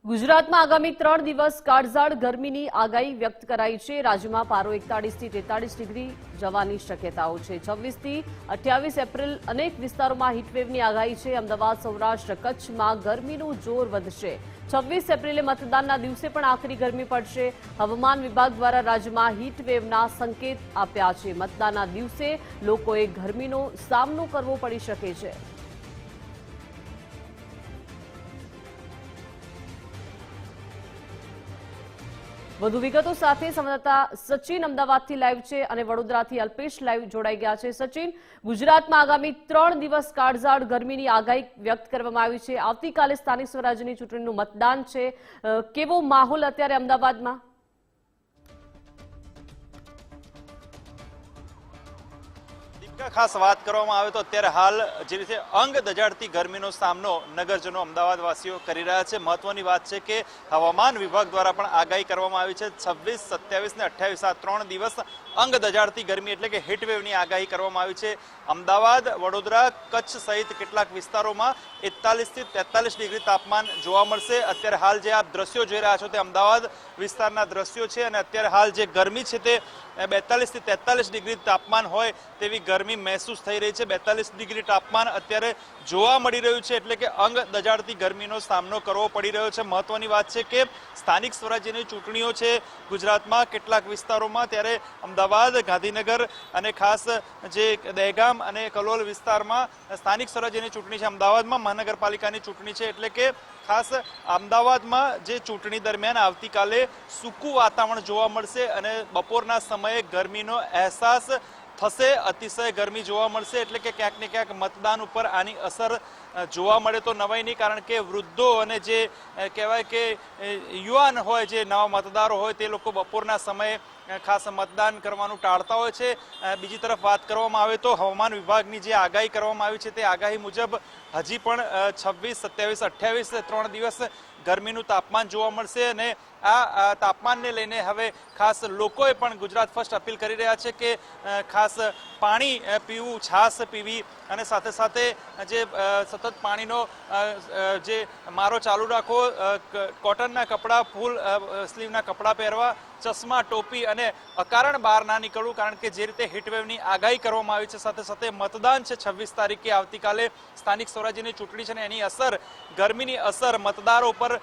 ગુજરાતમાં આગામી 3 દિવસ કાળઝાળ ગરમીની આગાહી વ્યક્ત કરાઈ છે। રાજ્યમાં પારો 41 થી 43 ડિગ્રી જવાની શક્યતાઓ છે। 26 થી 28 એપ્રિલ અનેક વિસ્તારોમાં હીટવેવની આગાહી છે। અમદાવાદ, સૌરાષ્ટ્ર, કચ્છમાં ગરમીનું જોર વધશે। 26 એપ્રિલે મતદાનના દિવસે પણ આકરી ગરમી પડશે। હવામાન વિભાગ દ્વારા રાજ્યમાં હીટવેવના સંકેત આપ્યા છે। મતદાનના દિવસે લોકોએ ગરમીનો સામનો કરવો પડી શકે છે। વધુ વિગતો સાથે સંવાદદાતા સચિન અમદાવાદથી લાઈવ છે અને વડોદરાથી અલ્પેશ લાઈવ જોડાઈ ગયા છે। સચિન, ગુજરાતમાં આગામી 3 દિવસ કાળઝાળ ગરમીની આગાહી વ્યક્ત કરવામાં આવી છે। આવતીકાલે સ્થાનિક સ્વરાજ્યની ચૂંટણીનું મતદાન છે। કેવો માહોલ અત્યારે અમદાવાદમાં? ખાસ વાત કરવામાં આવે તો અત્યારે હાલ જે રીતે અંગ દજાડતી ગરમીનો સામનો નગરજનો અમદાવાદ વાસીઓ કરી રહ્યા છે। મહત્વની વાત છે કે હવામાન વિભાગ દ્વારા પણ આગાહી કરવામાં આવી છે। 26, 27 ને 28 આ 3 દિવસ અંગ દજાડતી ગરમી એટલે કે હીટવેવની આગાહી કરવામાં આવી છે। અમદાવાદ, વડોદરા, કચ્છ સહિત કેટલાક વિસ્તારોમાં 41 થી 43 ડિગ્રી તાપમાન જોવા મળશે। અત્યારે હાલ જે આપ દ્રશ્યો જોઈ રહ્યા છો તે અમદાવાદ વિસ્તારના દ્રશ્યો છે અને અત્યારે હાલ જે ગરમી છે તે 42 થી 43 ડિગ્રી તાપમાન હોય તેવી ગરમી મહેસૂસ થઈ રહી છે। 42 ડિગ્રી તાપમાન અત્યારે જોવા મળી રહ્યું છે એટલે કે અંગ દજાડતી ગરમીનો સામનો કરવો પડી રહ્યો છે। મહત્વની વાત છે કે સ્થાનિક સ્વરાજ્યની ચૂંટણીઓ છે ગુજરાતમાં કેટલાક વિસ્તારોમાં, ત્યારે અમદાવાદ, ગાંધીનગર અને ખાસ જે દહેગામ અને કલોલ વિસ્તારમાં સ્થાનિક સ્વરાજ્યની ચૂંટણી છે। અમદાવાદમાં મહાનગરપાલિકાની ચૂંટણી છે એટલે કે ખાસ અમદાવાદમાં જે ચૂંટણી દરમિયાન આવતીકાલે સૂકું વાતાવરણ જોવા મળશે અને બપોરના સમયે ગરમીનો અહેસાસ થશે। અતિશય ગરમી જોવા મળશે એટલે કે ક્યાંક ને ક્યાંક મતદાન ઉપર આની અસર જોવા મળે તો નવાઈ નહીં, કારણ કે વૃદ્ધો અને જે કહેવાય કે યુવાન હોય, જે નવા મતદારો હોય, તે લોકો બપોરના સમયે ખાસ મતદાન કરવાનું ટાળતા હોય છે। બીજી તરફ વાત કરવામાં આવે તો હવામાન વિભાગની જે આગાહી કરવામાં આવી છે તે આગાહી મુજબ હજી પણ 26, 27, 28 3 દિવસ ગરમીનું તાપમાન જોવા મળશે અને આ તાપમાનને લઈને હવે ખાસ લોકોએ પણ ગુજરાત ફર્સ્ટ અપીલ કરી રહ્યા છે કે ખાસ પાણી પીવું, છાશ પીવી અને સાથે સાથે જે સતત પાણીનો જે મારો ચાલુ રાખવો, કોટનના કપડાં, ફૂલ સ્લીવના કપડાં પહેરવા, ચશ્મા, ટોપી અને અકારણ બહાર ના નીકળવું, કારણ કે જે રીતે હીટવેવની આગાહી કરવામાં આવી છે સાથે સાથે મતદાન છે 26 તારીખે આવતીકાલે સ્થાનિક સ્વરાજ્યની ચૂંટણી છે અને એની અસર, ગરમીની અસર મતદારો પર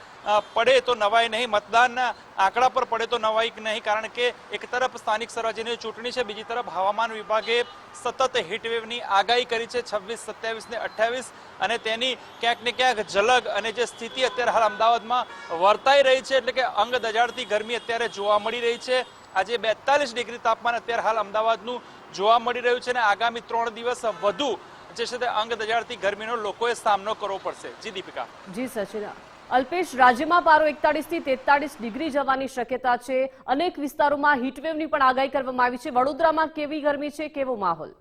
પડે તો નવાઈ નહીં, મતદાનના આંકડા પર પડે તો નવાઈ નહીં, કારણ કે એક તરફ સ્થાનિક સ્વરાજ્યની ચૂંટણી છે, બીજી તરફ હવામાન વિભાગે સતત હીટવેવની આગાહી કરી છે 26, 27 ને 28 અને તેની ક્યાંક ને ક્યાંક ઝલક અને જે સ્થિતિ અત્યારે હાલ અમદાવાદમાં વર્તાઈ રહી છે એટલે કે અંગ દજાડતી ગરમી અત્યારે જોવા મળી રહી છે। આજે 42 ડિગ્રી તાપમાન અત્યારે હાલ અમદાવાદનું જોવા મળી રહ્યું છે અને આગામી 3 દિવસ વધુ જે છે તે અંગ દજાડતી ગરમીનો લોકોએ સામનો કરવો પડશે। જી દીપિકા। જી સચિન। અલ્પેશ, રાજ્યમાં પારો 41 થી 43 ડિગ્રી જવાની શક્યતા છે। અનેક વિસ્તારોમાં હીટવેવની પણ આગાહી કરવામાં આવી છે। વડોદરામાં કેવી ગરમી છે, કેવો માહોલ?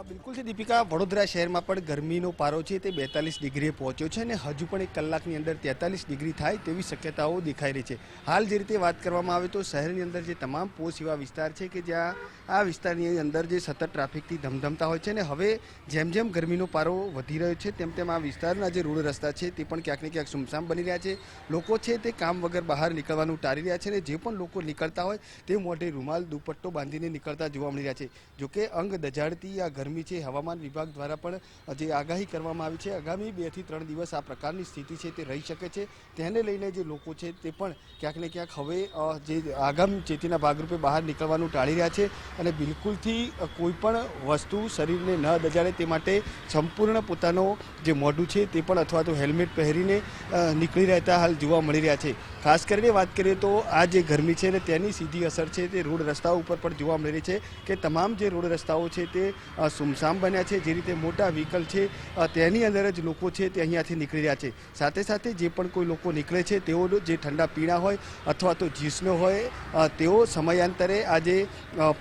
બિલકુલ છે દીપિકા, વડોદરા શહેરમાં પણ ગરમીનો પારો છે તે 42 ડિગ્રીએ પહોંચ્યો છે અને હજુ પણ 1 કલાકની અંદર 43 ડિગ્રી થાય તેવી શક્યતાઓ દેખાઈ રહી છે। હાલ જે રીતે વાત કરવામાં આવે તો શહેરની અંદર જે તમામ પોશ એવા વિસ્તાર છે કે જ્યાં આ વિસ્તારની અંદર જે સતત ટ્રાફિકથી ધમધમતા હોય છે અને હવે જેમ જેમ ગરમીનો પારો વધી રહ્યો છે તેમ તેમ આ વિસ્તારના જે રોડ રસ્તા છે તે પણ ક્યાંક ને ક્યાંક સુમસામ બની રહ્યા છે। લોકો છે તે કામ વગર બહાર નીકળવાનું ટાળી રહ્યા છે અને જે પણ લોકો નીકળતા હોય તે મોઢે રૂમાલ, દુપટ્ટો બાંધીને નીકળતા જોવા મળી રહ્યા છે। જોકે અંગ દજાડતી આ ગરમી છે હવામાન વિભાગ દ્વારા પણ જે આગાહી કરવામાં આવી છે આગામી 2 થી 3 દિવસ આ પ્રકારની સ્થિતિ છે તે રહી શકે છે। તેને લઈને જે લોકો છે તે પણ ક્યાંક ને ક્યાંક હવે જે આગામી ચેતીના ભાગરૂપે બહાર નીકળવાનું ટાળી રહ્યા છે અને બિલકુલથી કોઈ પણ વસ્તુ શરીરને ન દજાડે તે માટે સંપૂર્ણ પોતાનો જે મોઢું છે તે પણ અથવા તો હેલ્મેટ પહેરીને નીકળી રહેતા હાલ જોવા મળી રહ્યા છે। ખાસ કરીને વાત કરીએ તો આ જે ગરમી છે ને તેની સીધી અસર છે તે રોડ રસ્તાઓ ઉપર પણ જોવા મળી રહી છે કે તમામ જે રોડ રસ્તાઓ છે તે સુમસામ બન્યા છે। જે રીતે મોટા વ્હીકલ છે તેની અંદર જ લોકો છે તે અહીંયાથી નીકળી રહ્યા છે। સાથે સાથે જે પણ કોઈ લોકો નીકળે છે તેઓ જે ઠંડા પીણા હોય અથવા તો જ્યુસનો હોય તેઓ સમયાંતરે આ જે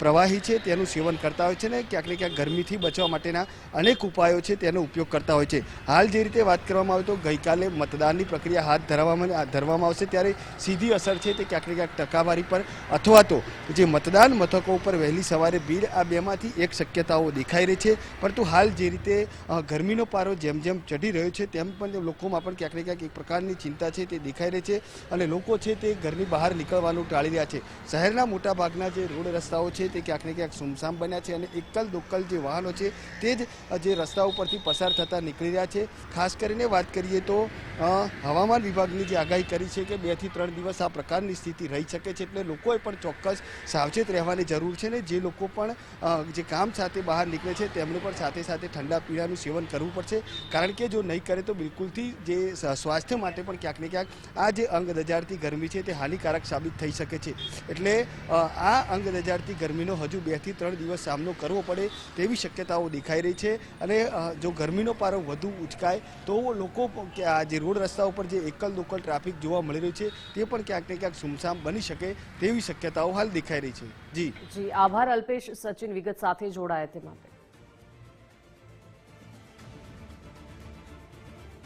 પ્રવાહી છે તેનું સેવન કરતા હોય છે ને ક્યાંક ને ક્યાંક ગરમીથી બચવા માટેના અનેક ઉપાયો છે તેનો ઉપયોગ કરતા હોય છે। હાલ જે રીતે વાત કરવામાં આવે તો ગઈકાલે મતદાનની પ્રક્રિયા હાથ ધરવામાં આવશે ત્યારે સીધી અસર છે તે ક્યાંક ને ક્યાંક ટકાવારી પર અથવા તો જે મતદાન મથકો ઉપર વહેલી સવારે ભીડ, આ બેમાંથી એક શક્યતાઓ દેખાઈ રહી રહી છે. પરંતુ હાલ જે રીતે ગરમીનો પારો જેમ જેમ ચઢી રહ્યો છે તેમ પણ લોકોમાં પણ ક્યાંક ને ક્યાંક એક પ્રકારની ચિંતા છે તે દેખાઈ રહી છે અને લોકો છે તે ઘરની બહાર નીકળવાનું ટાળી રહ્યા છે. શહેરના મોટા ભાગના જે રોડ રસ્તાઓ છે તે ક્યાંક ને ક્યાંક સુમસામ બન્યા છે અને એકલ દોકલ જે વાહનો છે તે જ જે રસ્તા ઉપરથી પસાર થતા નીકળી રહ્યા છે. ખાસ કરીને વાત કરીએ તો હવામાન વિભાગની જે આગાહી કરી છે કે 2 થી 3 દિવસ આ પ્રકારની સ્થિતિ રહી શકે છે, એટલે લોકોએ પણ ચોક્કસ સાવચેત રહેવાની જરૂર છે ને જે લોકો પણ જે કામ સાથે બહાર નીકળે છે તેમણે પણ સાથે સાથે ઠંડા પીણાનું સેવન કરવું પડશે, કારણ કે જો નહીં કરે તો બિલકુલથી જે સ્વાસ્થ્ય માટે પણ ક્યાંક ને ક્યાંક આ જે અંગ દજાડતી ગરમી છે તે હાનિકારક સાબિત થઈ શકે છે. એટલે આ અંગ દજાડતી ગરમીનો હજુ 2 થી 3 દિવસ સામનો કરવો પડે તેવી શક્યતાઓ દેખાઈ રહી છે. અને જો ગરમીનો પારો વધુ ઉચકાય તો લોકો આ જે રોડ રસ્તા ઉપર જે એકલ દોકલ ટ્રાફિક જોવા મળી રહ્યું છે તે પણ ક્યાંક ને ક્યાંક સુમસામ બની શકે તેવી શક્યતાઓ હાલ દેખાઈ રહી છે. જી આભાર અલ્પેશ, સચિન વિગત સાથે જોડાયા તે માટે.